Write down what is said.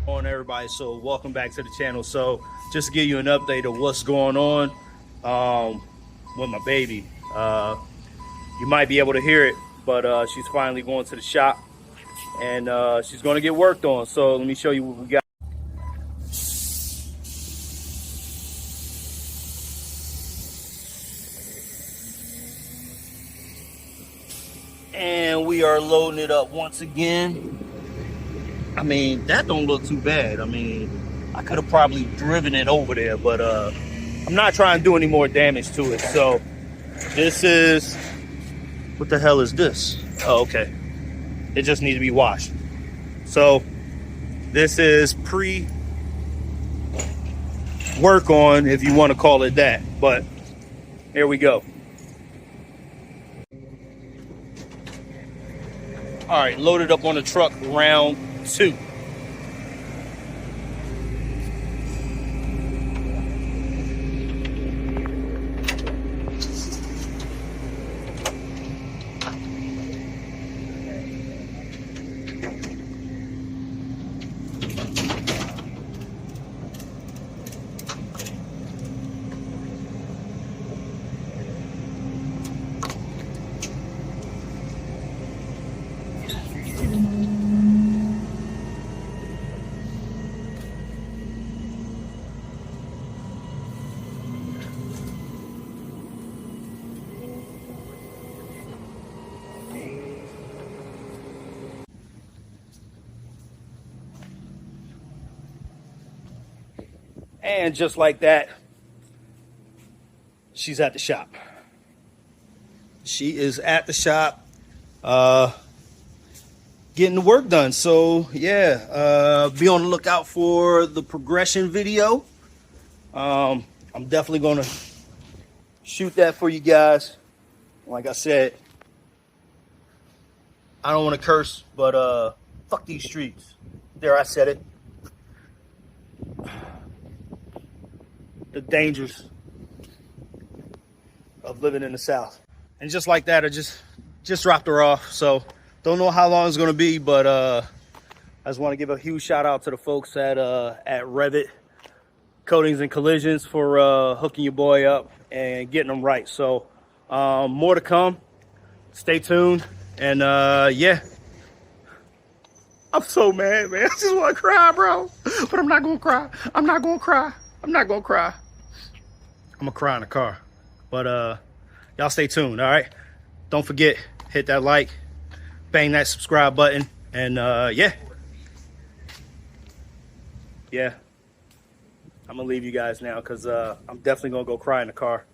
On everybody, so welcome back to the channel. So just to give you an update of what's going on with my baby. You might be able to hear it, but she's finally going to the shop, and she's going to get worked on. So let me show you what we got. And we are loading it up once again. I mean, that don't look too bad. I mean, I could have probably driven it over there, but I'm not trying to do any more damage to it. So this is, what the hell is this? Oh, okay. It just needs to be washed. So this is pre-work on, if you want to call it that. But here we go. All right, loaded up on the truck, round 2. And just like that, she's at the shop. She is at the shop, getting the work done. So yeah, be on the lookout for the progression video. I'm definitely gonna shoot that for you guys. Like I said, I don't want to curse, but fuck these streets. There, I said it. The dangers of living in the South. And just like that, I just dropped her off. So don't know how long it's gonna be, but I just want to give a huge shout out to the folks at Revvit Coatings and Collisions for hooking your boy up and getting them right. So more to come. Stay tuned. And yeah, I'm so mad, man. I just want to cry, bro. But I'm not gonna cry. I'm not gonna cry. I'm not gonna cry. I'm gonna cry in the car. But y'all stay tuned, all right? Don't forget, hit that like, bang that subscribe button, and yeah. I'm gonna leave you guys now because I'm definitely gonna go cry in the car.